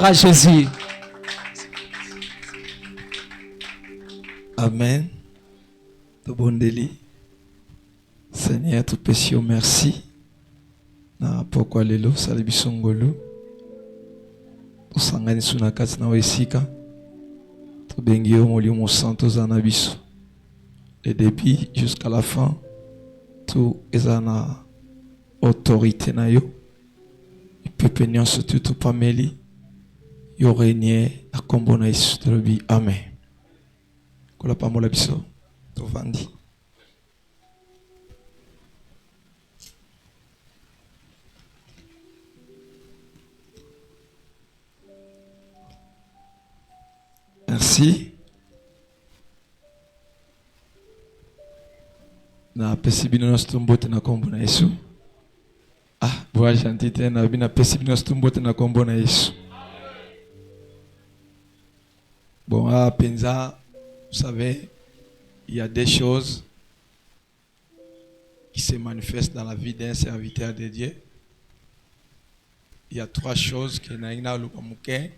Gloire à Jésus. Amen. Tout bon délit. Seigneur, tout péché, merci. Na pourquoi lelo salibi songolo. Tout sangani sunakati na wesika. Tout bengi au molio mon santo zanabiso. Le début jusqu'à la fin. Tout ezana autorité na yo. Peuple nyon surtout tout pameli. Yo régné à kombo na Yesu telobi. Amen. Kola pa mola biso. Tout vandi. Merci. Na pesi bino na stumbote na kombo na Yesu. Ah, boa jantite na bina pesi bino stumbote na kombo na Yesu. Bon, à Penza, vous savez, il y a des choses qui se manifestent dans la vie d'un serviteur de Dieu. Il y a trois choses que naina lukamuke.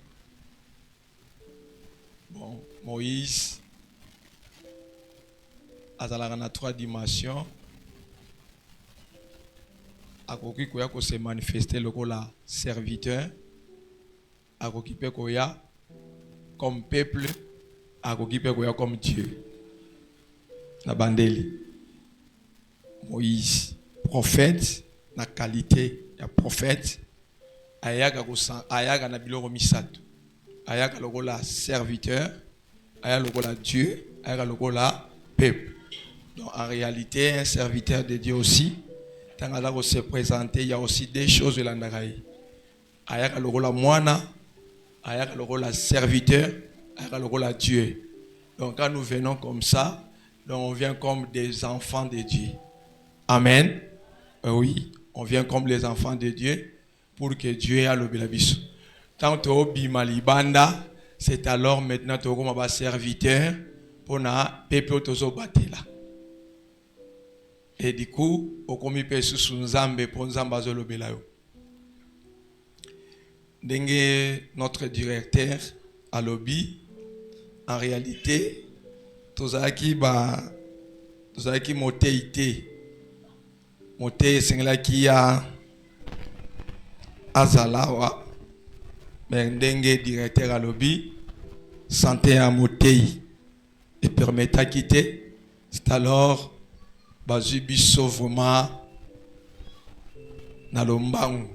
Bon, Moïse azalaka na trois dimensions. Akoki koya ko se manifester lokola serviteur. Akoki pe koya comme peuple, akoki pe koya comme Dieu. La bandeli. Moïse, prophète, na qualité ya prophète. Ayaga na biloko misato. Ayaga lokola serviteur, ayaga lokola Dieu, ayaga lokola peuple. Donc en réalité, un serviteur de Dieu aussi, quand il se présenter, il y a aussi des choses de l'andaraï. Ayaga lokola moana, ayaga lokola serviteur, ayaga lokola Dieu. Donc quand nous venons comme ça, donc on vient comme des enfants de Dieu. Amen. Oui, on vient comme les enfants de Dieu pour que Dieu ait le bélabiso. Tant que Bimalibanda, c'est alors maintenant que nous sommes serviteurs pour na peuple tozo batela. Et du coup, au komi pesu sunzambe pour nzamba zolo belayo. Dengue notre directeur à lobby, en réalité, tozaki moteité. Moté singla qui a azalawa. Dengue directeur à lobby, santé à motei et permet à quitter. C'est alors Bazubiso vraiment na lombangu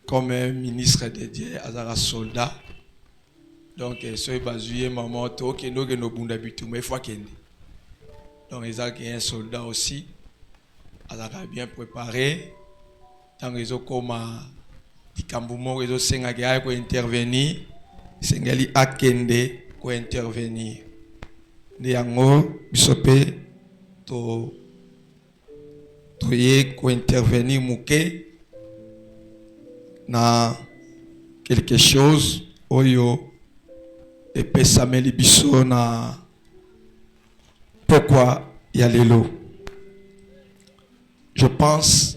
comme un ministre de Dieu, azara soldat. Donc ce bazuye maman to kendo que no bunda bitu mais fois kende. Donc ils ont un soldat aussi, azara bien préparé. Tant ils ont comme Kambumo ils ont senga ko intervenir, sengali akende ko intervenir. Ndiango bisope to ye ko intervenir muke na quelque chose oyo et pesameli biso na pourquoi y a lelo. Je pense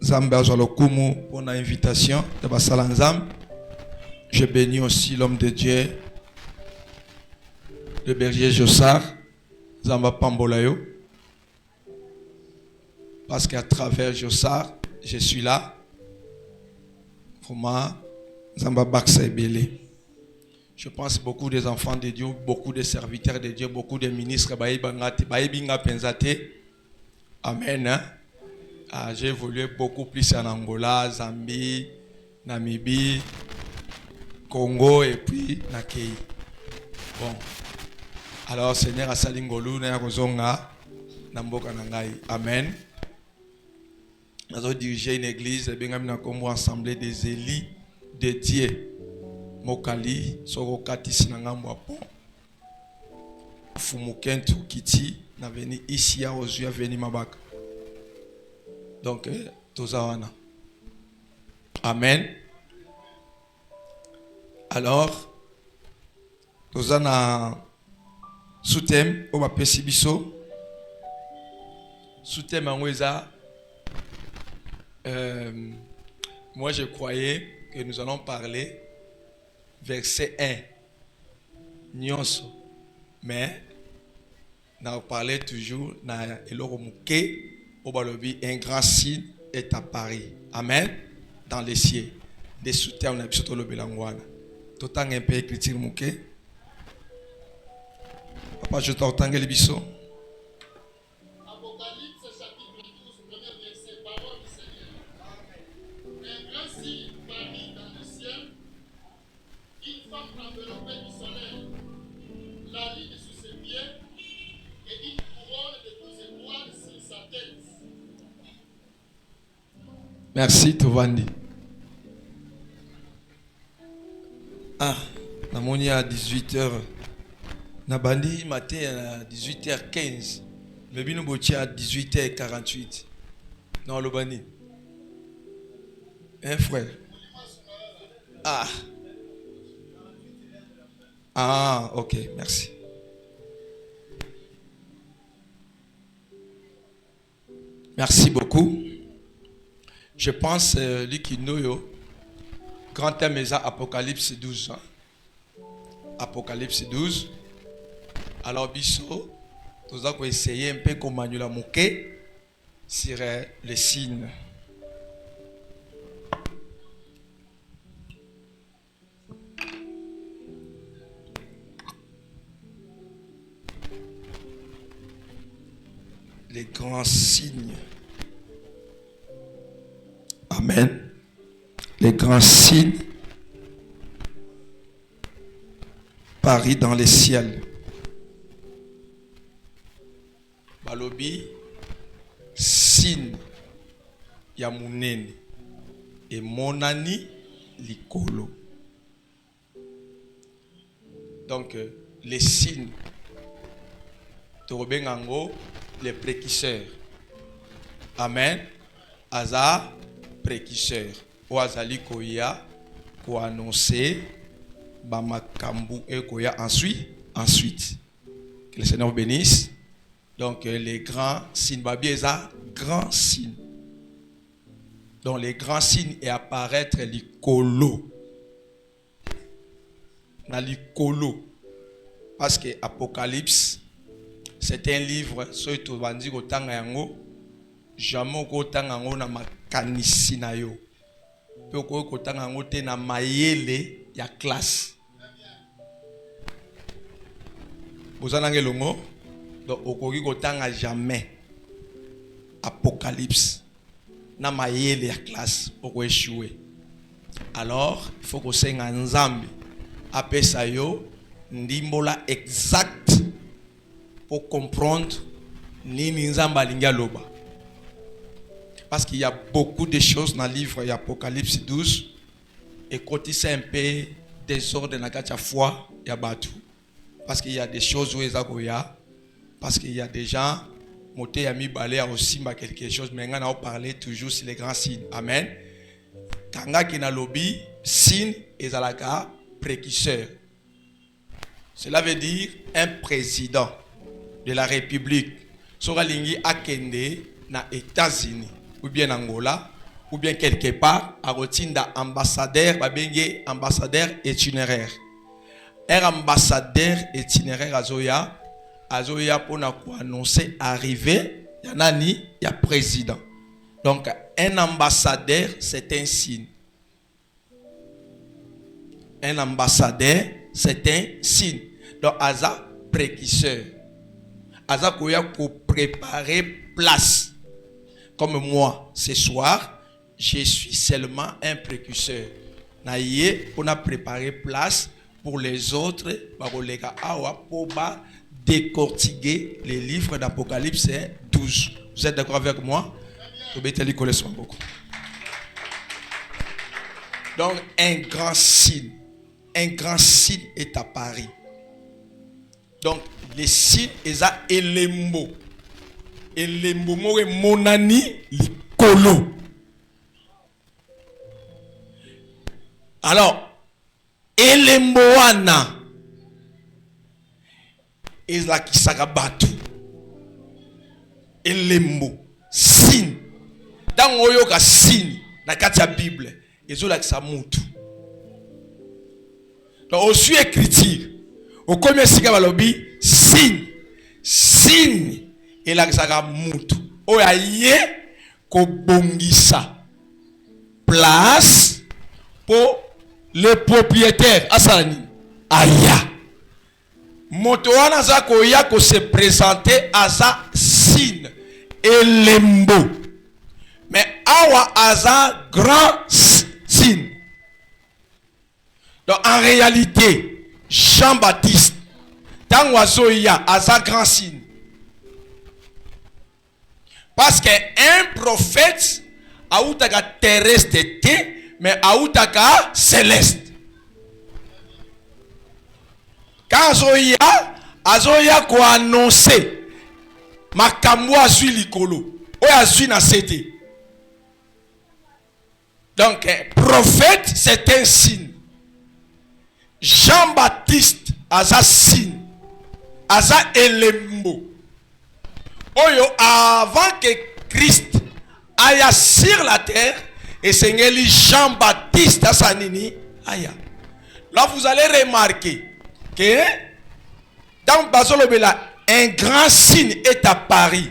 Zamba Zalokumu pour l'invitation de Basalanzam. Je bénis aussi l'homme de Dieu, le berger Jossar, Zamba Pambolayo. Parce qu'à travers Jossar, je suis là. Comment Zamba Baksa et Belé. Je pense beaucoup des enfants de Dieu, beaucoup de serviteurs de Dieu, beaucoup de ministres. Amen. Hein? J'ai évolué beaucoup plus en Angola, Zambie, Namibie, Congo et puis Nakei. Bon. Alors, Seigneur, Asalingolu, Nayakozonga, Namboka Nangai. Amen. Nous avons dirigé une église, et bien, nous avons assemblé des élites de Dieu. Mokali, Sorokati, Sinangambwapo, Fumukentu, Kiti, n'a venu ici à Ozu, venu Mabaka. Donc, Tozawana. Amen. Alors, Tozana sous-thème, on va pessibiso. Sous-thème en Weza, Moi, je croyais que nous allons parler verset 1. Nyonso. Mais, nous parlons toujours dans un grand signe est apparu. Amen. Dans les cieux. Des soutiens, on a besoin de l'obélangouana. Tout le un peu écrit mouké. Papa, je t'entends, Gélibiso. Apocalypse chapitre 12, premier verset, parole du Seigneur. Un grand signe parut dans le ciel, une femme enveloppée du soleil, la lune sous ses pieds, et une couronne de 12 étoiles sur sa tête. Merci, Tovandi. Ah, Namoni à 18h. Nabandi matin à 18h15. Mais bien nous à 18h48. Non, le bani. Hein, frère? Ah. Ah, ok, merci. Merci beaucoup. Je pense, Likinoyo, grand thème est Apocalypse 12. Hein? Apocalypse 12. Alors, Bisso, nous allons essayer un peu comment nous la moquer sur les signes. Les grands signes. Amen. Les grands signes parus dans les ciels. Balobi, signe ya munene et monani likolo. Donc, les signes, Torobengango, les précurseurs. Amen. Aza, précurseur. O azali koya, ko annoncer, bamakambu et koya ensuite. Que le Seigneur bénisse. Donc, les grands signes, Babieza, grands signes. Donc, les grands signes et apparaître l'icolo. Dans l'icolo. Parce que Apocalypse, c'est un livre, soit tu vas dire autant yango, jamais autant yango na makanisi na yo. Peu autant yango te na mayele ya classe. Vous en avez longo? Donc, au temps jamais Apocalypse na mayele ya classe pour échouer. Alors, il faut que c'est un Nzambi après ça yo ndimbola exact pour comprendre ni Nzamba linga loba. Parce qu'il y a beaucoup de choses dans le livre d'Apocalypse 12 et quand c'est un peu désordre dans la foi, il y a battu. Parce qu'il y a des choses où il y a parce qu'il y a des gens, Moté a mis balai aussi quelque chose, mais on a parlé toujours sur les grands signes. Amen. Kanga qui n'a lobby, signe et zalaka précurseur. Cela veut dire un président de la République. Sora lingi akende na États-Unis ou bien Angola ou bien quelque part à rotinda ambassadeur, babenge ambassadeur itinéraire. Un ambassadeur itinéraire Azoya pour annoncer arriver, il y en a ni, il y a président. Donc un ambassadeur, c'est un signe. Un ambassadeur, c'est un signe. Donc Aza précurseur. Aza koya pour préparer place. Comme moi, ce soir, je suis seulement un précurseur. Naïe, on a préparé place pour les autres, pour décortiquer les livres d'Apocalypse 12. Vous êtes d'accord avec moi? Beaucoup. Donc, un grand signe est apparu. Donc, les signes, ils ont elembo. Elembo, moi, monani, likolo. Alors, elembo wana. Ezla kisaka batu elembo signe dans oyoka signe na kati ya Bible ezolakisa mutu. Donc au sujet écriture, au combien sika balobi signe elakisaka mutu. Oya ye ko bongisa place pour le propriétaire asalani aya. Moto wana za ko ya ko se présenter aza signe elembo. Mais awa aza grand signe. Donc en réalité, Jean-Baptiste, tant oiseau-ya, aza grand signe. Parce qu'un prophète, a outaka terrestre, mais a outaka céleste. Quand azoya ko annoncer, makambo azui likolo, o azui na sete. Donc, prophète, c'est un signe. Jean-Baptiste, aza signe. Aza elembo. Oyo, avant que Christ aille sur la terre, et Seigneur Jean-Baptiste, asanini, aya. Là, vous allez remarquer que dans Bazolobela, un grand signe est apparu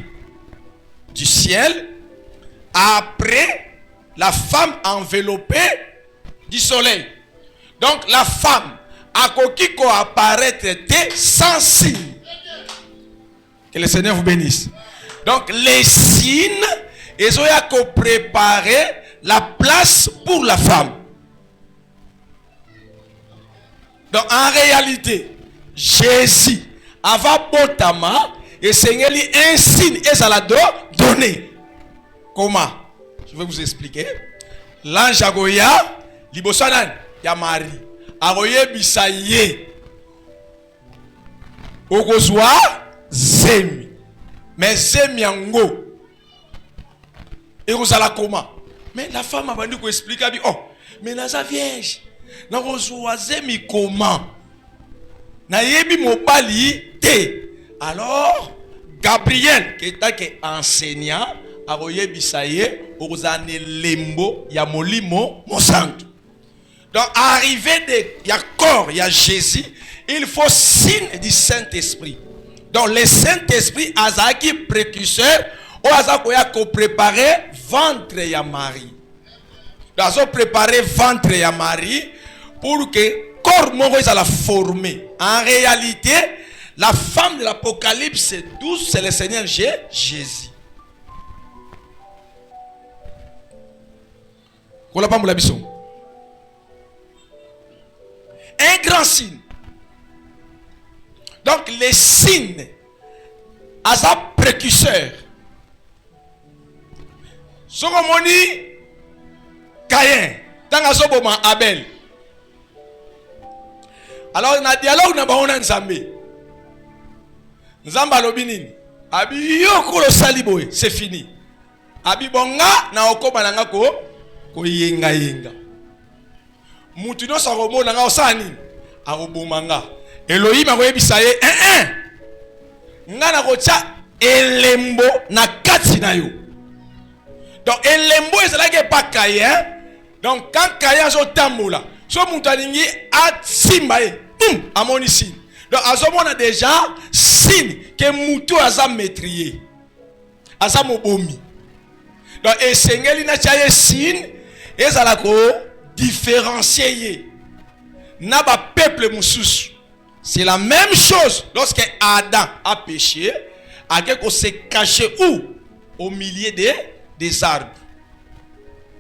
du ciel après la femme enveloppée du soleil. Donc la femme a coquille apparaître sans signe. Que le Seigneur vous bénisse. Donc les signes, ils ont préparé la place pour la femme. Donc en réalité, Jésus avant Botama et Seigneur un signe et ça l'a donné. Comment? Je vais vous expliquer. L'ange agoya, libosanan, ya Marie. Agoye bisaye. Okozwa zemi. Mais zemi yango. Et vous allez comment? Mais la femme a vendu pour expliquer. Oh, mais naza vierge. Nakozwa zemi comment? Na yebi mobali te. Alors, Gabriel, qui était enseignant, aroye bisaye, ozane lembo, ya molimo, mosantu. Donc, arrivé de, ya corps, ya Jésus, il faut signe du Saint-Esprit. Donc, le Saint-Esprit, azaki précurseur, ou azakoya ko préparer ventre ya Marie. Donc, azo préparer ventre ya Marie, pour que corps moro la former. En réalité, la femme de l'Apocalypse 12, c'est le Seigneur Jésus. Un grand signe. Donc les signes à sa précurseur. Soromoni Caïn, Tangasoboma Abel. Alors on a dialogue na baona nzambe. Nzamba lobinini. Abi yoko saliboye, c'est fini. Abi bonga na okoma nanga ko yenga yenga. Mutu no saromo nanga osani arobomanga. Elohim akoyebisa ye nga na kocha elembo na kati na yo. Donc elembo ezalaki pa Caïn. Donc quand Caïn zo tambola, so mutu alingi atsimba ye, amoni signe. Donc azomona déjà signe que mutu aza maîtrier. Aza mobomi. Donc esengeli na chaye signe ezala ko différencier na ba peuple mususu. C'est la même chose lorsque Adam a péché, Adam s'est caché où? Au milieu des arbres.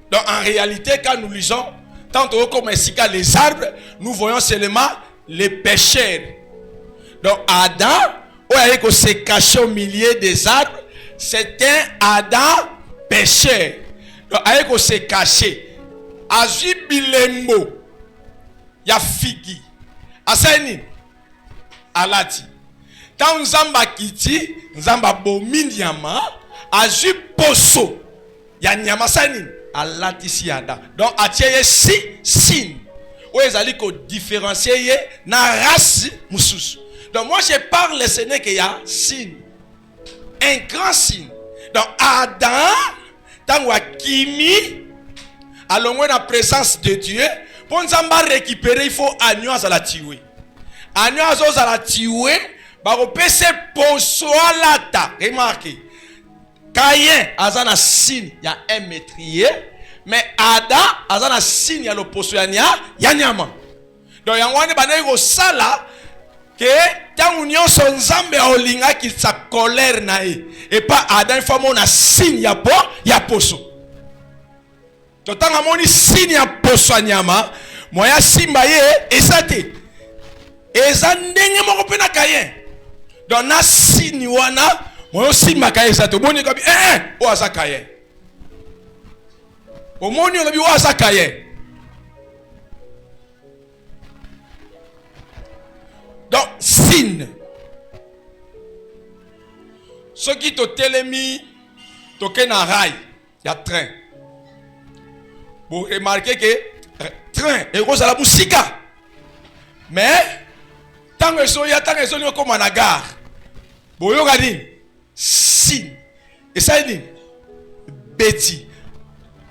Donc en réalité, quand nous lisons, tant comme les arbres, nous voyons seulement les pécheurs. Donc Adam, où s'est caché au milieu des arbres, c'est un Adam pécheur. Donc il s'est caché. Azu bilembo, ya figi, asani. Alati. Quand Nzamba kiti, Nzamba bomi nyama, azu poso. Ya nyama sani, alati si ada. Donc atieye si signe. Ou ezali ko différencier na race mususu. Donc moi je parle le Seigneur qu'il y a signe. Un grand signe. Donc Adam, tangwa kimi, alongwe na présence de Dieu pour nzamba récupérer il faut agneau azala tuer agneau azala tuer bakopese poso alata. Remarquez, Caïn azana signe ya un métrier, mais Adam azana signe ya loposo ya nyama. Donc yangwane bana ko sala que tant union son nzambe olinga ki sa colère na et pas Adam famo na signe ya poso. Donc tant amoni signe ya poso ya nyama, moya simba ye esate. Eza ndenge moko pe na Caïn. Donc na signe wana moyo simba Caïn esate. Boni kabi o asa Caïn. O moni lobi o asa Caïn. Donc, signe. Ce qui te télémi, toke na rail, il y a train. Vous remarquez que train, et vous allez musica. Mais, tant que ça, il y a tant que ça, il y a comme en gare. Vous regardez, signe. Et ça, il dit, bêtis.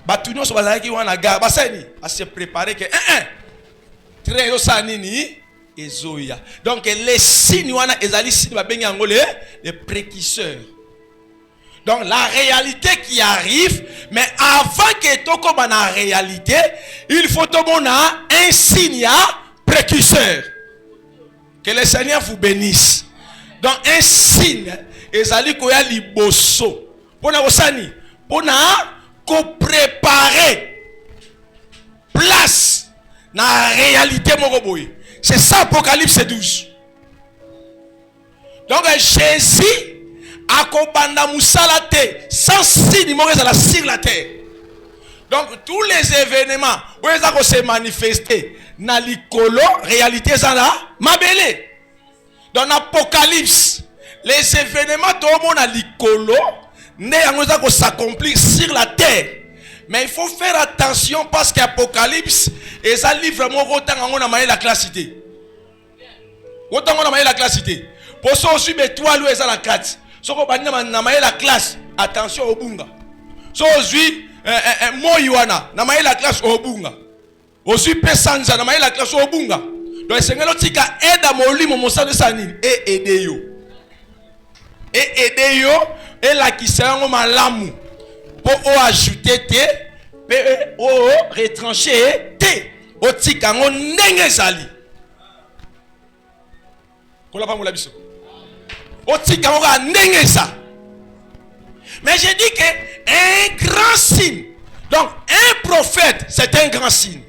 Batounon, ça va dire en gare. Bah, ça, il va se préparer que, train, ça, nini. Ezoya. Donc les signes wana ezali signes ba bengi yango les précurseurs. Donc la réalité qui arrive, mais avant que toko ba na réalité, il faut to mona un signe précurseur. Que le Seigneur vous bénisse. Donc un signe ezali koya liboso. Pona osani, pona ko préparer place na réalité moko boye. C'est ça Apocalypse 12. Donc Jésus a kobanda musalate sans signe sur la terre. Donc tous les événements où ils ont se manifester na likolo réalité ça là mabele. Dans l'Apocalypse, les événements tout le monde a likolo ne yango s'accomplir sur la terre. Mais il faut faire attention parce qu'Apocalypse et ça livre mon autant on a la classité. Autant on a la classité. Pour ça aussi mais toi lui ça la classe. So ko bani na la classe, attention au bunga. So aussi moywana na la classe au bunga. Aussi pesanza na la classe au bunga. Donc sengelo tika aide molimo mosala sanini et aider yo. Et aider yo et la qui sera malamu. Pour ajouter te, pour retrancher te, au tikango ndenge zali. Kola pa moula biso. Au tikango ndenge za. Mais j'ai dit que un grand signe. Donc un prophète, c'est un grand signe.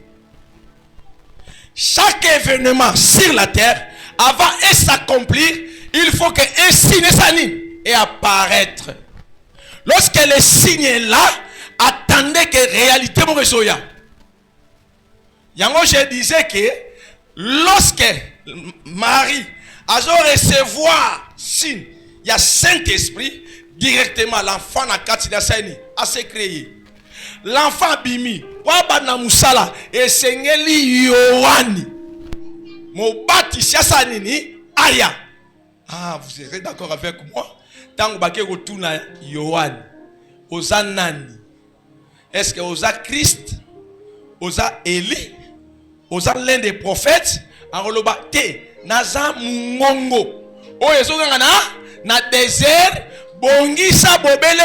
Chaque événement sur la terre, avant de s'accomplir, il faut qu'un signe s'anime et apparaître. Lorsque le signe est là, attendez que réalité mon résoya. Yango je disais que lorsque Marie a recevoir signe, il y a Saint-Esprit directement l'enfant na katina sani a se créé. L'enfant bimi kwa na musala et sengeli Yohani. Mo baptisia sanini aya. Ah, vous serez d'accord avec moi? Tant que vous retournez Yohan, osa nani? Est-ce que osa Christ, osa Élie, osa l'un des prophètes? Aroloba te naza mungongo. O ezokanga na désert bongisa bobele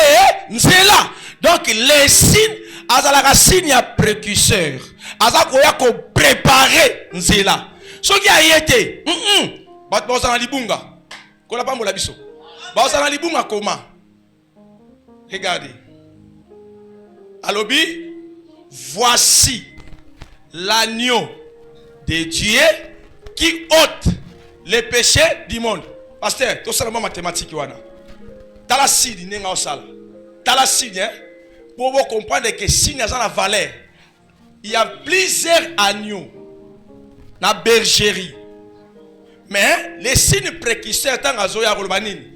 nzela. Donc les signes azalaka signe précurseur. Azakoya ko préparer nzela. Soki ayete, bat bozana libunga. Kola pa mola biso. Regardez. Alobi, voici l'agneau de Dieu qui ôte les péchés du monde. Pasteur, tout ça c'est mathématique. T'as la signe, t'as la signe, pour vous comprendre que signe a la valeur. Il y a plusieurs agneaux dans la bergerie. Mais les signes précurseurs, tant que Zoya Rolbanine,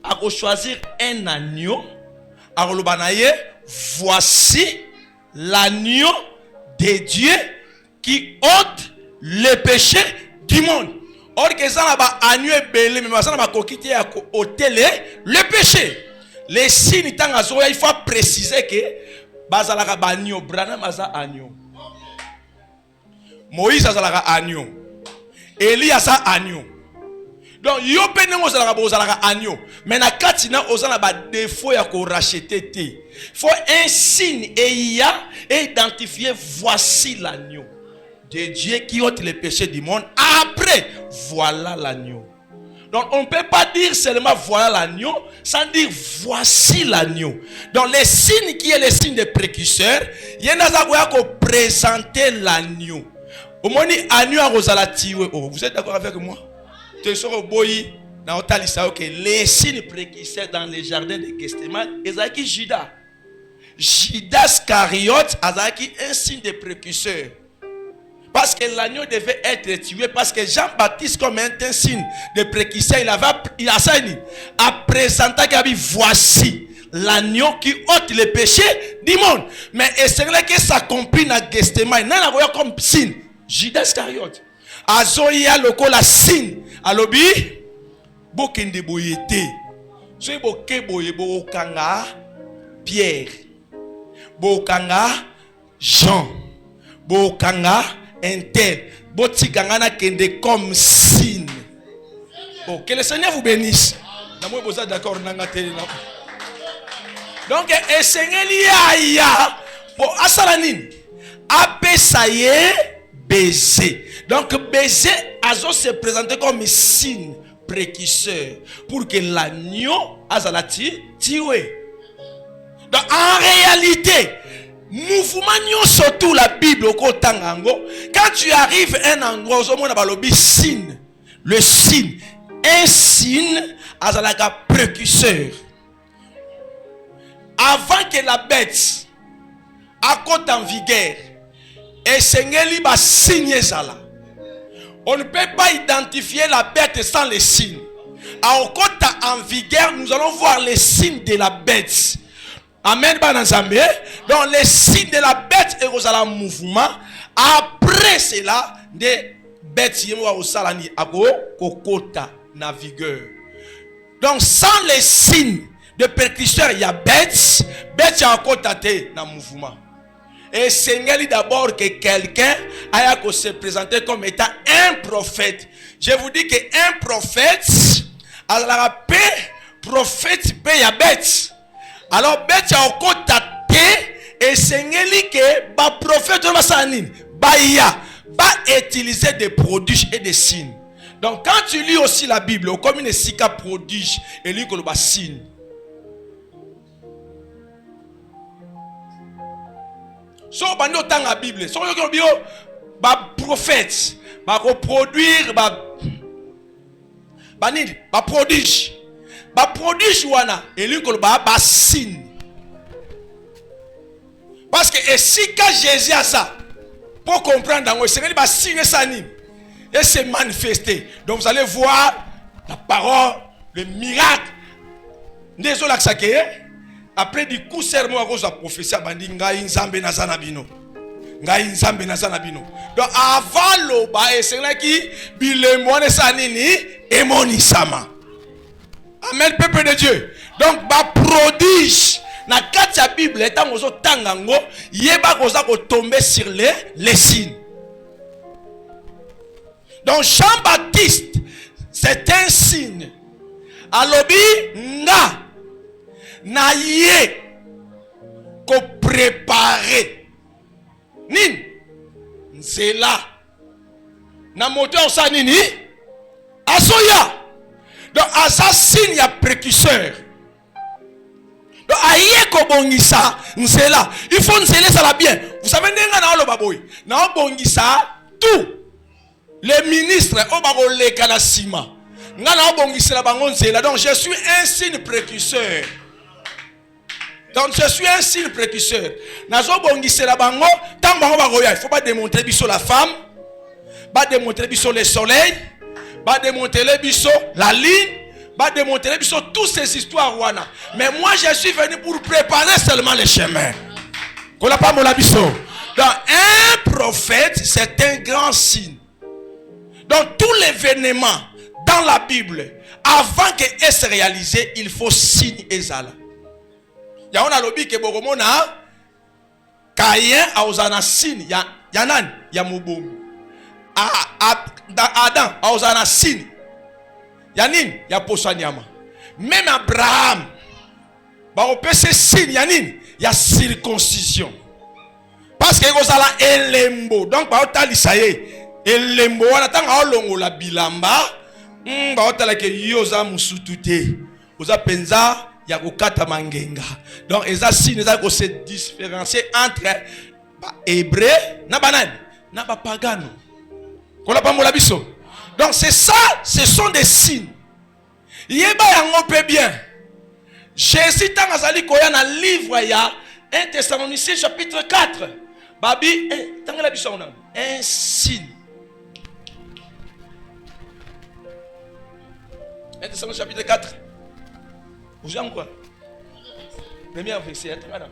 à choisir un agneau, à Rolbanaye, voici l'agneau de Dieu qui ôte le péché du monde. Or que ça n'a pas agneau belé, mais ça n'a pas coquité à ôter le péché. Les signes, tant que Zoya, il faut préciser que bazalaka banyo, Branham aza agneau. Moïse azalaka agneau. Élie aza agneau. Donc yo penengo zalaka agneau. Mais na katina ozana ba défaut ya ko racheter te. Faut un signe et il y a identifié voici l'agneau de Dieu qui ôte les péchés du monde. Après voilà l'agneau. Donc on ne peut pas dire seulement voilà l'agneau sans dire voici l'agneau. Donc les signes qui est le signe de précurseur, il y en a qui présenter l'agneau. Au moins agneau à Rosalatiwe. Vous êtes d'accord avec moi? Les signes précurseurs dans les jardins de Gethsémane, Ezaki Judas. Judas Iscariote a un signe de précurseur. Parce que l'agneau devait être tué. Parce que Jean-Baptiste, comme un signe de précurseur, il a présenté qu'il voici l'agneau qui ôte les péchés du monde. Mais c'est vrai que ça s'accomplit dans Gethsémane. Il y a comme signe Judas Iscariote. Azoya loko la signe. Alobi bokende boyete. So boke boye bokanga Pierre. Bokanga Jean. Bokanga Intel. Botikanga na kende comme signe. Bon, que le Seigneur vous bénisse. Vous êtes d'accord? Donc, et Seigneur ya pour asalanine. Apesaye baiser. Donc baiser azo se présenter comme signe précurseur pour que l'agneau azalati tué. Donc en réalité, mouvement surtout la Bible au Kotangango, quand tu arrives à un endroit où on a balobi signe, le signe, un signe azalaka précurseur. Avant que la bête accote en vigueur, et Seigneur va signer ça là. On ne peut pas identifier la bête sans les signes. En vigueur, nous allons voir les signes de la bête. Amen. Donc les signes de la bête et au mouvement. Après cela, des bêtes au salani abo kokota na vigueur. Donc sans les signes de percusseur, il y a bête en côté na mouvement. Et Seigneur dit d'abord que quelqu'un a se présenter comme étant un prophète. Je vous dis qu'un prophète, alors la paix, prophète paix ya bête. Alors bête ya côté et Seigneur dit que ba prophète va sanine, ba utiliser des prodiges et des signes. Donc quand tu lis aussi la Bible, comme une sika prodige et lit que le signe. So bandi otanga la Bible, so yo bio ba prophète, ba produire ba nini, ba prodige wana elinko ba signe. Parce que et si quand Jésus a ça pour comprendre dans c'est ba signe ça nini et se manifester. Donc vous allez voir la parole, le miracle. Désolé que ça que après du coup serment à cause de la prophétie bandi ngai nzambe nazana bino. Ngai nzambe nazana bino. Donc avant loba et c'est là qui bilemone sanini et monisama. Amen peuple de Dieu. Donc ba prodige na kati ya Bible étant ozo tangango yeba koza ko tomber sur les signes. Donc Jean-Baptiste c'est un signe. Alobi nga na ye ko préparer nin nzela na moteur sa nini asoya. Donc assassin ya précurseur. Donc aye ko bongisa nzela, il faut nzela ça la bien. Vous savez ndenga na lo baboy na bongisa tout les ministres o ba ko leka na sima nga na bongisa la bango nzela. Donc je suis un signe précurseur. Donc je suis un signe précurseur. Nazo bongise la bango, tant bango bagoya, il faut pas démontrer biso la femme, pas démontrer biso le soleil, pas démontrer biso la ligne, pas démontrer biso toutes ces histoires wana. Mais moi je suis venu pour préparer seulement le chemin. Kola pas mon biso. Donc un prophète c'est un grand signe. Donc tout l'événement dans la Bible, avant qu'elle se réalise, il faut signe et zala. Ya on a lobby que bokomona Caïn aozana signe ya nani ya mobomi. Adam aozana signe ya nini ya posa nyama. Même Abraham baopese signe ya nini ya circoncision. Parce que kozala elembo. Donc baotalisa ye elembo wana tanga olongola bilamba baotala ke yoza musutu te. Oza penza ya kokata mangenga. Donc eza signe eza ko se différencier entre hébreu na banane na ba pagano. Kola pambola biso. Donc c'est ça, ce sont des signes. Yeba yango pe bien. Jésus tanga zali koya na livre ya 1 Thessaloniciens chapitre 4. Babi tanga la biso on un signe. 1 Thessaloniciens chapitre 4. Vous avez quoi? Premier verset, madame.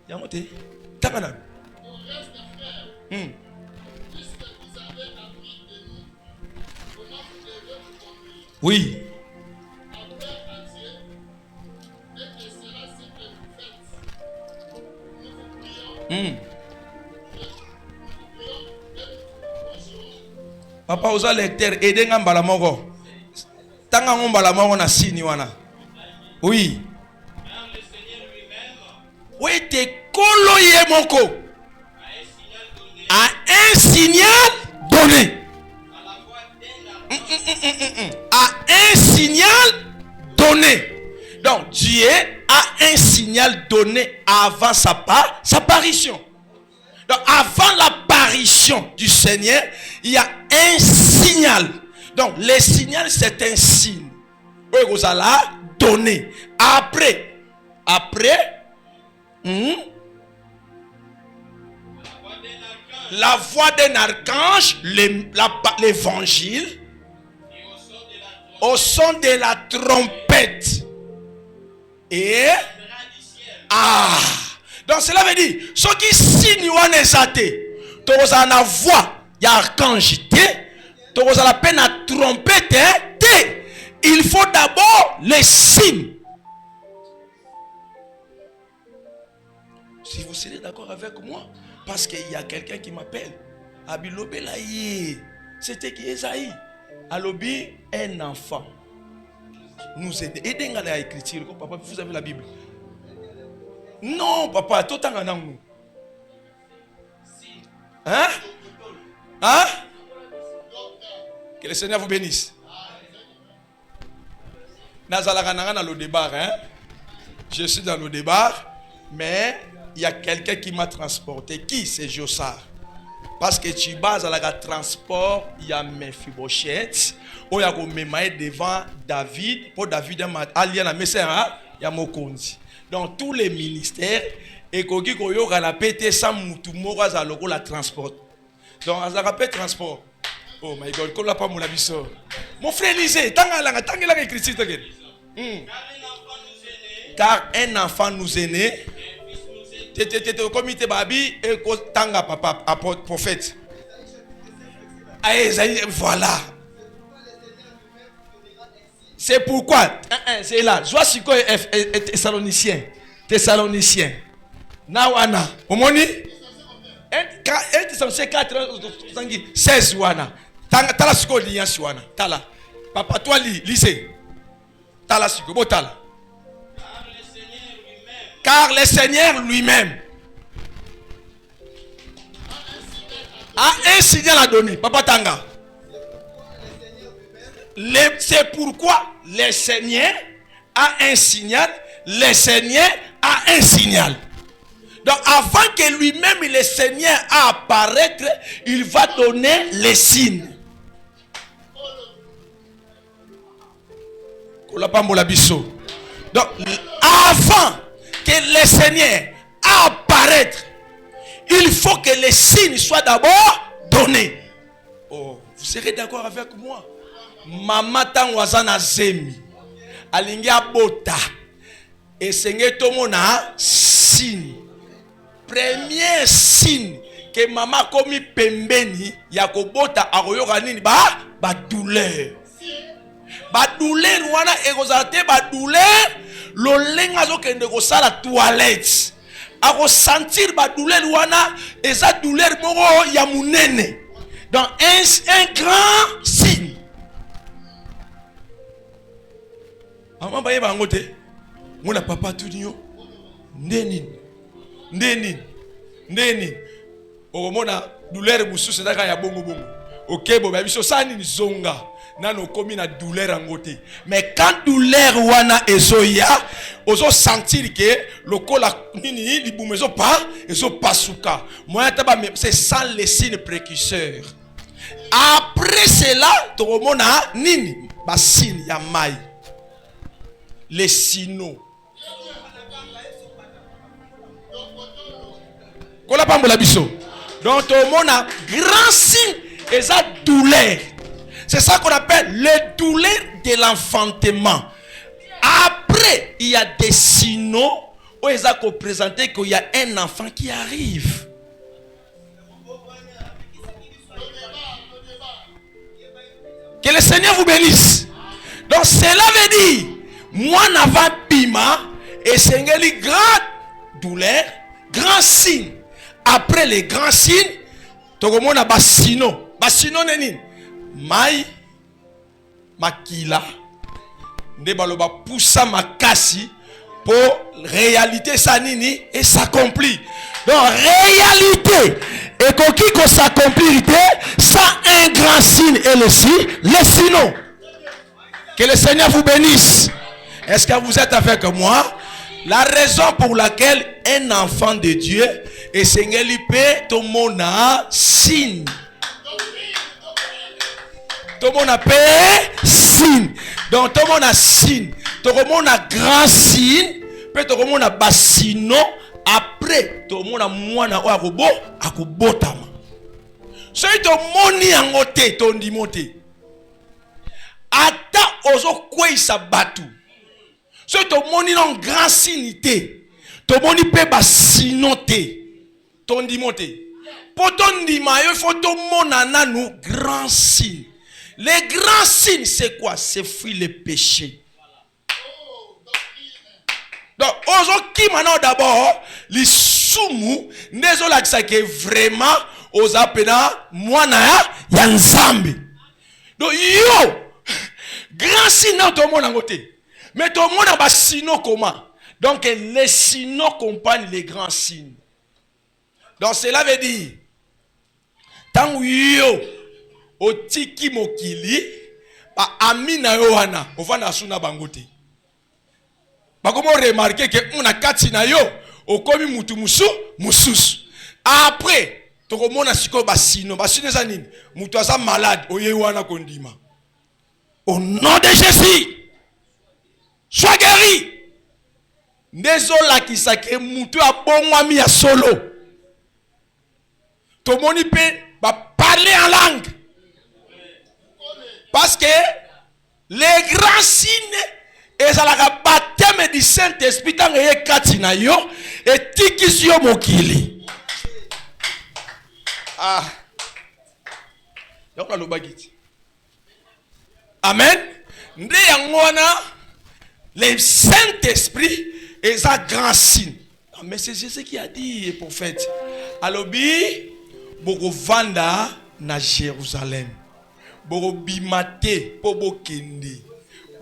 Il y a un côté. Ta madame. Oui. Papa, vous avez lecteur, aidez ngambala moko. Tanga ngambala moko na sini wana. Oui. Oui, te kolo ye moko. A un signal donné. À un signal donné. Donc Dieu a un signal donné avant sa apparition. Donc avant l'apparition du Seigneur, il y a un signal. Donc le signal c'est un signe. Oui, vous allez donner. Après, la voix d'un archange, l'évangile, au son de la trompette. Et donc cela veut dire, ce qui signe ou n'est tu as la voix, il y a archange, tu as la peine à trompette, il faut d'abord les signes. Si vous serez d'accord avec moi, parce qu'il y a quelqu'un qui m'appelle, c'était qui Esaïe? Alobi, un enfant. Nous aider. Aidez à l'écriture. Papa, vous avez la Bible? Non, papa, tout en nous. Hein? Hein? Que le Seigneur vous bénisse. Dans le débat, hein? Je suis dans le débat, mais il y a quelqu'un qui m'a transporté. Qui? C'est Jossard. Parce que tu bases à la transport, il y a Mephibosheth, où il y a devant David, pour David, il y a Mokonzi. Dans tous les ministères, et quand il y a la pété, ça la transport. Donc, ça rappelle transport. Oh my God, qu'on l'a pas mon abisso. Mon frère lisez, tant qu'il a écrit ça. Car un enfant nous est né. T'es au comité Babi et Tanga papa apôtre prophète. Voilà. C'est pourquoi c'est là. Je vois si quoi est Thessalonicien. Thessalonicien. Nawana. Omoni? 1 Thessaloniciens 4 16 wana. Tala siko liya wana. Tala. Papa toi lisez. Tala siko botala. Car le Seigneur lui-même a un signal à donner. Papa Tanga. C'est pourquoi le Seigneur a un signal. Le Seigneur a un signal. Donc avant que lui-même le Seigneur a apparaître, il va donner les signes. Donc avant que le Seigneur apparaître, il faut que les signes soient d'abord donnés. Oh, vous serez d'accord avec moi? Mama tangwazana zemi alingia bota et senge tomona signe. Premier signe que mama komi pembeni ya kobota akoyoka nini ba douleur. Ba douleur wana ekozate ba douleur lolenga zo kende ko sala toilette. à ressentir ma douleur wana et sa douleur moko ya munene. Donc un grand signe. Maman baye bangote. Mona papa tout nyo. Ndeni. Mona douleur mususu ndaka ya bongo. OK bo ba biso sani ni zonga. Nano komi na douleur angote. Mais quand douleur wana ezoya, ozo sentir que le kola nini libumezo pa ezo pasuka. Moi taba c'est sans les signes précurseurs. Après cela, toromona nini ba signe ya mai. Les signaux. Kola pambola biso. Donc toromona grand signe et ça douleur. C'est ça qu'on appelle le douleur de l'enfantement. Après, il y a des signaux où ils ont présenté qu'il y a un enfant qui arrive. Que le Seigneur vous bénisse. Donc cela veut dire, moi n'avant pima et Seigneur les grandes douleurs, grands signes. Après les grands signes, tout le monde a bassino. Bassino n'est mai makila nde baloba poussa makasi pour réalité sanini et s'accomplit. Donc réalité et koki ko s'accomplir ça un grand signe et le signe. Que le Seigneur vous bénisse. Est-ce que vous êtes avec moi? La raison pour laquelle un enfant de Dieu et Seigneur lipe tout monde a signe. Tout le monde a payé signe. Donc tout le monde a signe. Tout le monde a grand signe. Puis tout le monde a bassino. Après, tout le monde a moana ou a robot. A kubotama. Si tout le monde a ngoté, ton dimoté. Ata ozo kwe sa batu. Si tout le monde a grand signe. Tout le monde peut bassino te. Ton dimoté. Pour ton dima, il faut tout le monde a nous grand signe. Les grands signes, c'est quoi? C'est fuir le péché. Donc, aujourd'hui, maintenant, d'abord, les soumous, n'est-ce pas que vraiment, aux appena, moi, na nzambe. Donc, yo, grand signe, tout le monde a côté. Mais tout le monde a pas sinon comment? Donc, les signes accompagnent les grands signes. Donc, cela veut dire, tant yo, otiki mokili ba amina yo wana ovanda suna bangote ba komo remarquer que on a kati na yo okomi mutu mususu après tokomona siko basino za nini mutu asa malade oye wana kondima au nom de Jésus sois guéri. Ndezola kisake mutu abongwami ya solo tomoni pe ba parler en langue. Parce que les grands signes et ça la baptême du Saint-Esprit tant que katina yo et tikisio mokili. Ah. Yoko lobagiti. Amen. Nde yangona le Saint-Esprit et ça grand signe. Mais c'est Jésus qui a dit prophète. Alobi boko vanda na Jérusalem. Borobimate pobokende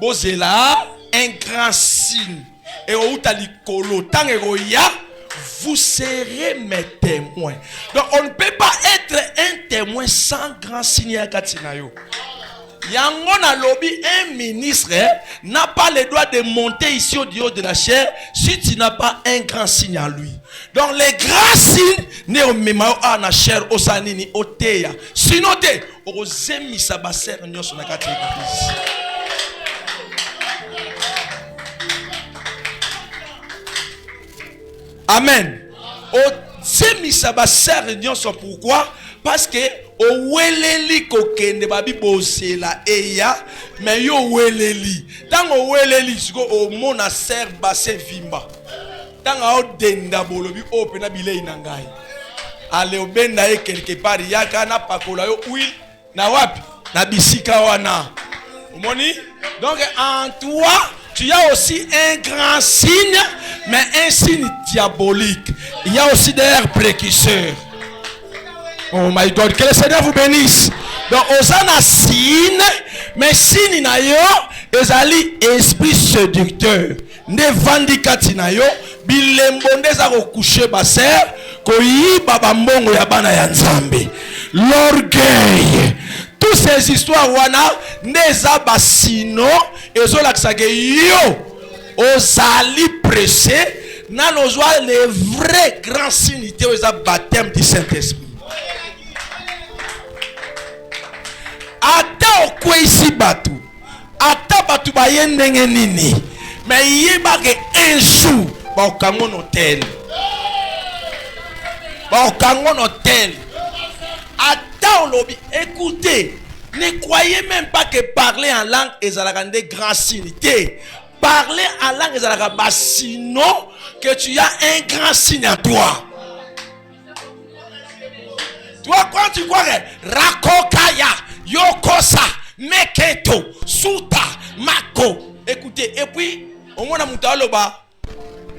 bozela un grand signe et au talikolo tant eroya vous serez mes témoins. Donc on ne peut pas être un témoin sans grand signe à Katinayo. Yangona lobby, un ministre n'a pas le droit de monter ici au haut de la chair si tu n'as pas un grand signe à lui. Donc les grands signes ne au même à la chair au sanini au teya. Sinon te au zemi sabaser nyoso na kati église. Amen. Au zemi sabaser nyoso pourquoi? Parce que o weleli kokende babi bosela eya mais yo weleli tango weleli siko o mona ser basse vimba tanga o denda bolobi opena bilei na ngai ale obenda e quelque part yaka na pakola yo huile na wapi na bisika wana omoni. Donc en toi tu as aussi un grand signe mais un signe diabolique. Il y a aussi des précurseurs. Oh my God, que le Seigneur vous bénisse. Donc, osana signe, mais signe na yo, ezali esprit séducteur. Ne vandikati na yo, bilembo ndeza ko coucher baser, ko yiba bambongo ya bana ya Nzambe. L'orgueil. Toutes ces histoires wana neza basino ezolakisa ke yo ozali pressé nan ozwa les vrais grands signes de baptême du Saint-Esprit. Ata okwesi batu, ata batu baye ndenge nini, mais yeba ke un jour ba okango hôtel. Ba okango hôtel. Ata olobi, écoutez, ne croyez même pas que parler en langue est à des grands signes. Parler en langue est à sinon que tu as un grand signe en toi. Toi, quand tu crois que Rakokaya, Yokosa, Meketo, Suta, Mako. Écoutez, et puis, au moins, on a loba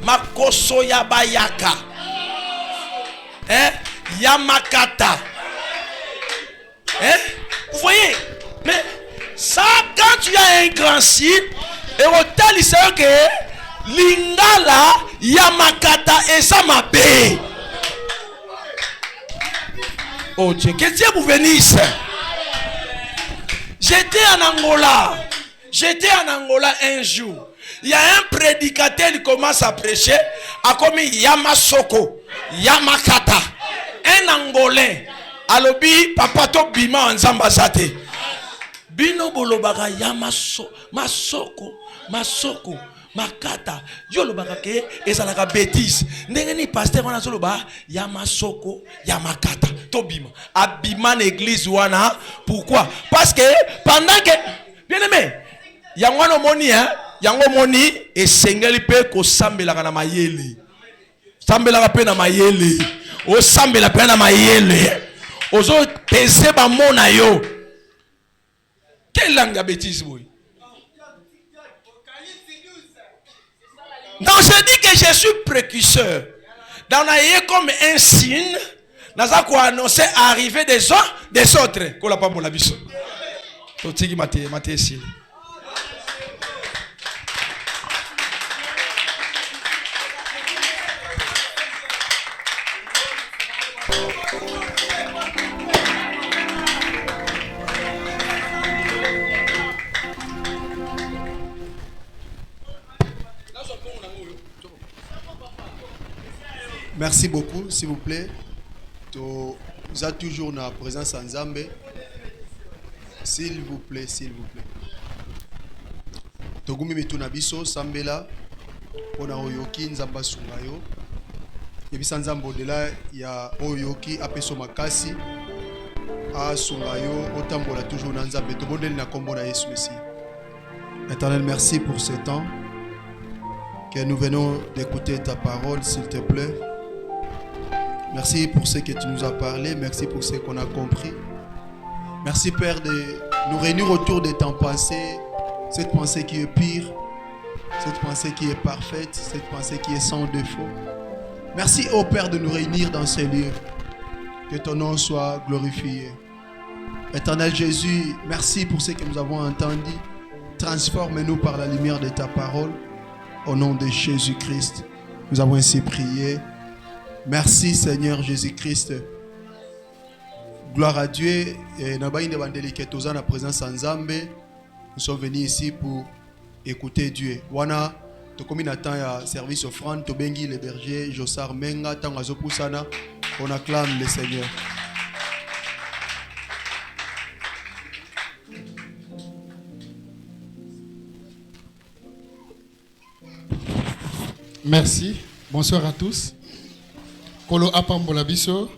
Makoso Yabayaka. Hein? Yamakata. Hein? Vous voyez? Mais ça, quand tu as un grand signe, et au tel, il sait que Lingala, Yamakata et Samabe. Oh Dieu, que Dieu vous bénisse. J'étais en Angola un jour. Il y a un prédicateur qui commence à prêcher, a commis Yamasoko, Yamakata. Un Angolais, alobi papa to bima nzambazate. Bino bolobaka Yamaso, Masoko, Makata. Yo lobaka ke ezalaka bêtise. Ndenge ni pasteur wana zoloba Yamasoko, Yamakata. Tobima. Abima l'église wana. Pourquoi? Parce que pendant que bien aimé, yango moni hein, yango moni et sengeli pe ko sambelaka na mayele. Sambelaka pe na mayele. O sambela pe na mayele. Ozo pese ba mona yo. Quelle langue de bêtise vous? Donc je dis que je suis précurseur. Dans la comme un signe, nous avons annoncé l'arrivée des autres. Qu'on n'a pas mon avis. Merci beaucoup, s'il vous plaît. Vous avez toujours la présence en Zambé. S'il vous plaît, s'il vous plaît. Togumi mituna biso sambela pona oyoki nzamba sungayo. Et puis sanzambo de là il y a oyoki apeso makasi a sungayo otambola toujours na nzambe to bondeli na kombo na Yesu Messie. Éternel, merci pour ce temps que nous venons d'écouter ta parole, s'il te plaît. Merci pour ce que tu nous as parlé. Merci pour ce qu'on a compris. Merci, Père, de nous réunir autour de ta pensée. Cette pensée qui est pure. Cette pensée qui est parfaite. Cette pensée qui est sans défaut. Merci, ô Père, de nous réunir dans ces lieux. Que ton nom soit glorifié. Éternel Jésus, merci pour ce que nous avons entendu. Transforme-nous par la lumière de ta parole. Au nom de Jésus-Christ, nous avons ainsi prié. Merci Seigneur Jésus-Christ. Gloire à Dieu. Et nous sommes venus ici pour écouter Dieu. Wana tokomi na temps ya service offrande to bengi le berger Josar Menga tango azopusana. On acclame le Seigneur. Merci. Bonsoir à tous. Kolo apambola biso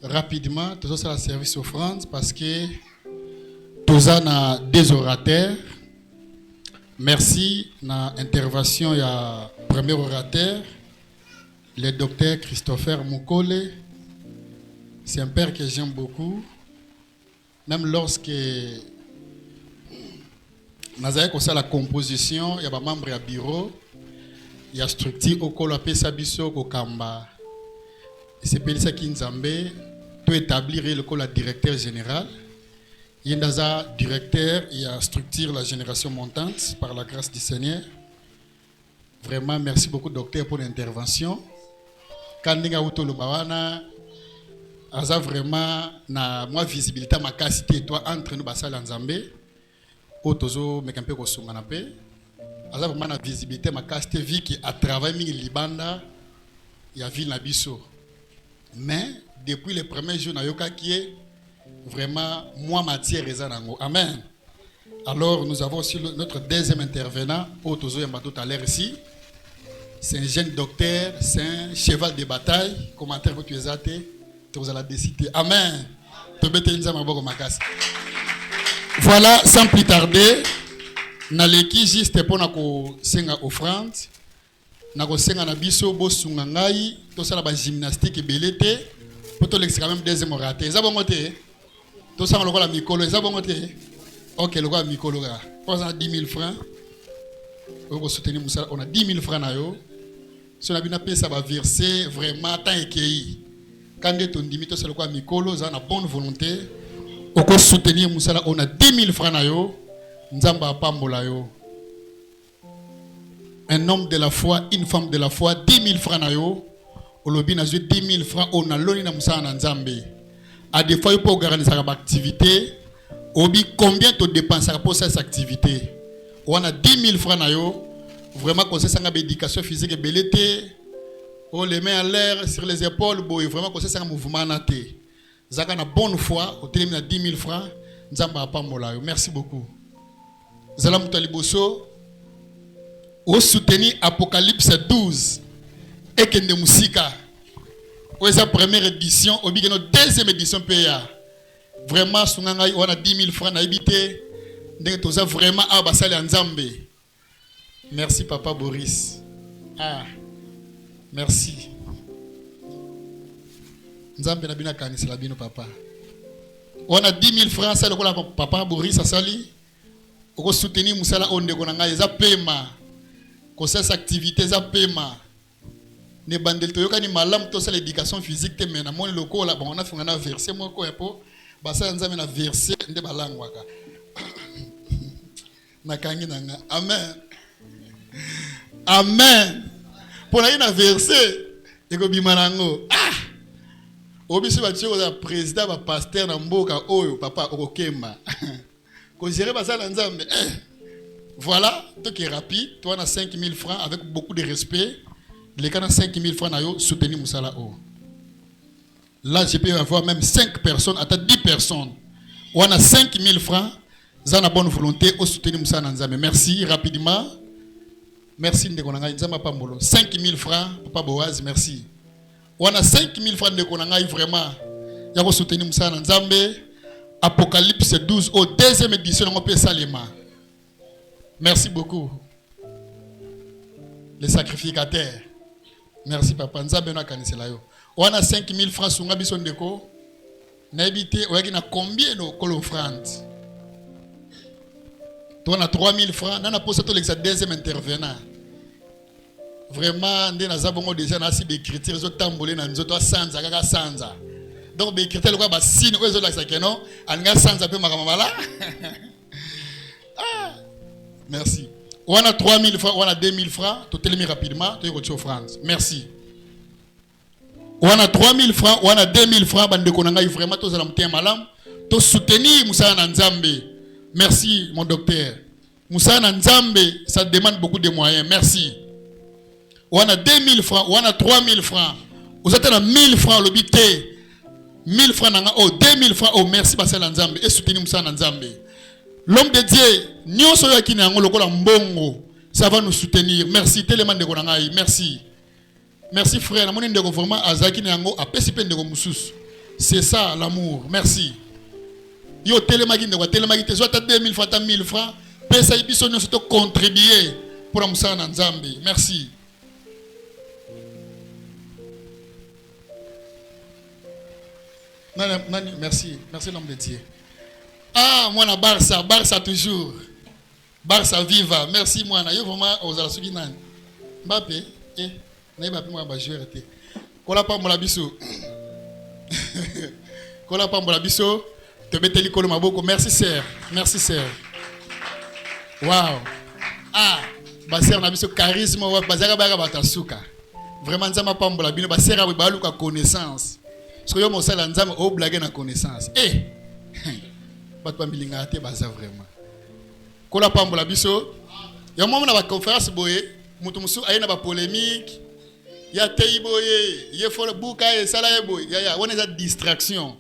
rapidement tous ça la service offrande parce que tous na deux orateurs. Merci na intervention ya premier orateur le docteur Christopher Mukole. C'est un père que j'aime beaucoup. Même lorsque nous avons la composition, il y a des membres à bureau. ya structure okolo apesa biso kokamba esepelisa kinzambe to établir le la directeur général yendaza directeur ya structure la génération montante par la grâce du Seigneur. Vraiment merci beaucoup docteur pour l'intervention. Kandinga utolo bawana aza vraiment na moi visibilité makasi te toi entre nous basala nzambe otozo mekampe ko sunga na pe aza vraiment na visibilité makasi te vu que à travers mingi libanda ya ville na biso. Mais depuis les premiers jours na yoka qui est vraiment moi matière ezanango. Amen. Alors nous avons aussi notre deuxième intervenant otozo yamba tout à l'heure ici. C'est un jeune docteur, c'est un cheval de bataille. Commentaire que tu es athée, tu vas la décider. Amen. Voilà, sans plus tarder, naleki juste pour nako senga offrande, nako senga na biso bo sungangai, to sala ba gymnastique belete, pour to l'ex quand même deuxième raté. Eza bongo te. To sala lokola mikolo, eza bongo te. OK, lokola mikolo ga. On a 10 000 francs. On va soutenir Moussa, on a 10 000 francs na yo. Si on a bien ça va verser vraiment tant écueilli. Quand on dit que c'est le quoi mikolo, ça a bonne volonté. On peut soutenir Moussa, on a 10 000 francs na yo. Nzamba pambola yo. Un homme de la foi, une femme de la foi, 10 000 francs na yo. On a 10 000 francs, on a l'oni na Moussa na Nzambe. À des fois, il faut organiser une activité. Obi combien tu dépenses pour cette activité? On a 10 000 francs na yo. Vraiment, conseil ça éducation physique et belleté. On les met en l'air sur les épaules. Bon, vraiment, conseil ça mouvement naté. Zaka na bonne foi. On termine à 10 000 francs. Nzamba pambola yo. Merci beaucoup. Zalam Taliboso. Au soutenir Apocalypse 12. Et Kende Musika. Ou sa première édition. Ou bien notre deuxième édition PA. Vraiment, on a 10 000 francs à habiter. Nous avons vraiment abassali Nzambe. Merci papa Boris. Ah, merci. Nzambe na bina kanisi la bino papa. On a 10 000 francs, ça le papa Boris a sali. On va soutenir Moussala onde konanga eza paiement. Ko cette activité za paiement. Ne bandel to yoka ni malam to ça l'éducation physique te mena mon loko là bon on a fait un verset moi ko epo basa Nzambe na verset nde balangwaka. Nakangi nanga. Amen. Amen. Pour la une verset, et que bimanango. Ah! Obisu ba tio za président ba pasteur na mboka oyo papa okokemba. Ko gérer ba ça Nzambe. Voilà, toi qui est rapide, toi on a 5 000 francs avec beaucoup de respect. Les cas 5 000 francs na yo soutenir Moussala o. Là je peux avoir même 5 personnes, à 10 personnes. On a 5 000 francs. Ça na bonne volonté au soutenir Moussala Nzambe. Merci rapidement. Merci Ndekonanga Nzamba Pambolo. 5 000 francs, Papa Boaz, merci. On a 5 000 francs Ndekonanga vraiment. Il y a soutenir Moussa Nzambe. Apocalypse 12 au deuxième édition on peut Salema. Merci beaucoup. Les sacrificateurs. Merci Papa Nzambe na kanisela yo. On a 5 000 francs sur Ngabiso Ndeko. Na habité on a combien de offrande? On a 3 000 francs. On a posé tout le deuxième intervenant. Vraiment, nous avons déjà écrit les autres tamboulés dans les autres sanza, kaka sanza. Donc, les critères, quoi, bah, si nous avons ça, non, on a sanza peu maramala. Merci. On a 3 000 francs, on a 2 000 francs. Tout est mis rapidement. Tu es France. Merci. On a 3 000 francs, on a 2 000 francs. Bande konanga, vraiment, tous allons me malam. Tous soutenir Moussa Nzambe. Merci, mon docteur. Moussa Nzambe, ça demande beaucoup de moyens. Merci. On a 2 000 francs, on a 3 000 francs. Vous êtes à 1 000 francs, le bité. 1 000 francs, oh, 2 000 francs, oh, merci, Pascal Nzambe. Et soutenir Moussa Nzambe. L'homme de Dieu, nous sommes qui n'avons le mbongo. Ça va nous soutenir. Merci, tellement de konangai. Merci. Merci, frère. Mon indégo vraiment, Azaki n'ango, a pesipen de moussous. C'est ça, l'amour. Merci. Yo télémagi de quoi télémagi te soit 2 000 francs, 1 000 francs. Pesa ibiso nous sommes contribuer pour Moussa Nzambe. Merci. Merci. Merci l'homme de Dieu. Ah, moi na Barça toujours. Barça viva. Merci moi na yo vraiment aux alasugi nan. Mbappé, na Mbappé moi ba joueur té. Kola pambola biso. Kola pambola biso, te beteli kolo maboko. Merci sœur. Merci sœur. Wow. Ah, ba sœur na biso charisme wa bazaka baka batasuka. Vraiment nzama pambola bino ba sœur ba luka connaissance. Parce que yo mosala nzama o blague na connaissance. Bat pa milinga te baza vraiment. Kola pambola biso. Ya moment na ba conférence boye, mutu musu ayena ba polémique. Ya tei boye, ye fo buka e sala ye boye. Ya on est à distraction.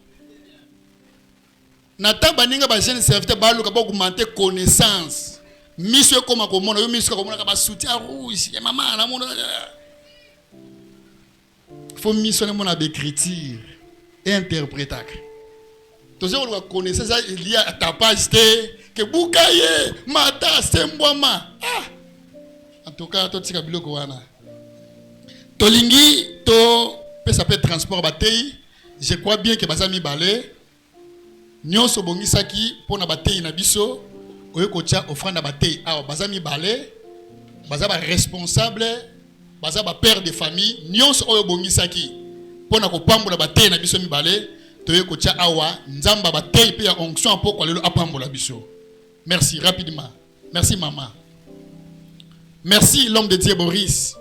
Na ta baninga ba jeune serviteur ba luka ba augmenter connaissance. Mission comme komona, yo mission komona ka ba soutien rouge. Ya maman na mona. Faut missionner mon d'écriture et interprétacle. Toujours on va connaître ça il y a capacité que bukaye mata sembwama. En tout cas to tika biloko wana. Tolingi to pesa pe transport batei. Je crois bien que bazami balé nyonso bongisaki pona batei na biso oyo kotia offrande batei. Ah bazami balé bazaba responsable bazaba père de famille nyonso oyo bongisaki pona ko pambola batei na biso mi balé. Kocha awa nzamba batei pe ya onction po kwa lelo apambola biso. Merci rapidement. Merci maman. Merci l'homme de Dieu Boris.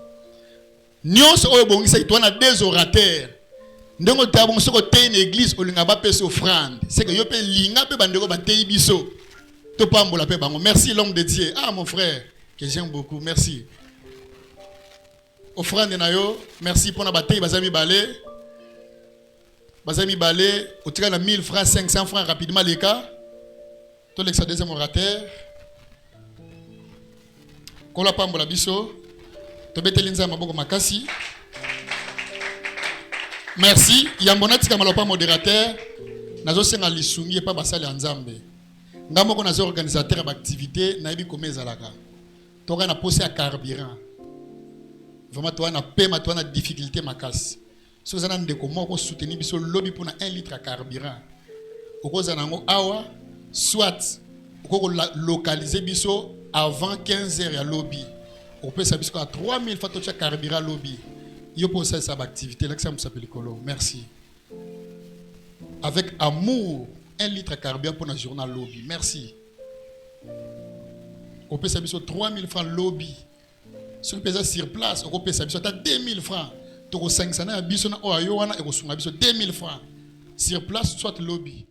Nyonso oyo bongisa toi na deux orateurs. Ndongo tabon soko te une église olinga ba pesa offrande. C'est que yo pe linga pe bandeko batei biso. To pambola pe bango. Merci l'homme de Dieu. Ah mon frère que j'aime beaucoup. Merci. Offrande na yo. Merci pour na batei bazami balé. Bazami balé, au tirage de 1000 francs, 500 francs rapidement les cas. Tout l'extra deuxième orateur. Kola pambola biso. Tobete linza maboko makasi. Merci. Yambonati kamalopa modérateur. Nazo senga lisungi pa basali anzambe. Ngamoko nazo organisateur d'activité na yebi komeza laka. Toka na posé à carburant. Vraiment toi na paiement toi na difficulté makasi. Si vous avez soutenir biso lobby pour 1 litre à carburant, vous avez awa soit vous localiser biso avant 15 heures à lobby. Vous pouvez savoir à 3000 fois de carburant lobby. Yo pour ça activité là que ça me s'appelle Colo. Merci. Avec amour 1 litre à carburant pour un journal lobby. Merci. Vous pouvez savoir 3000 francs lobby. Si vous payez sur place, vous pouvez savoir 2000 francs. Tu as 500 na biso na oyo wana e ko sunga biso 2000 francs sur place soit lobby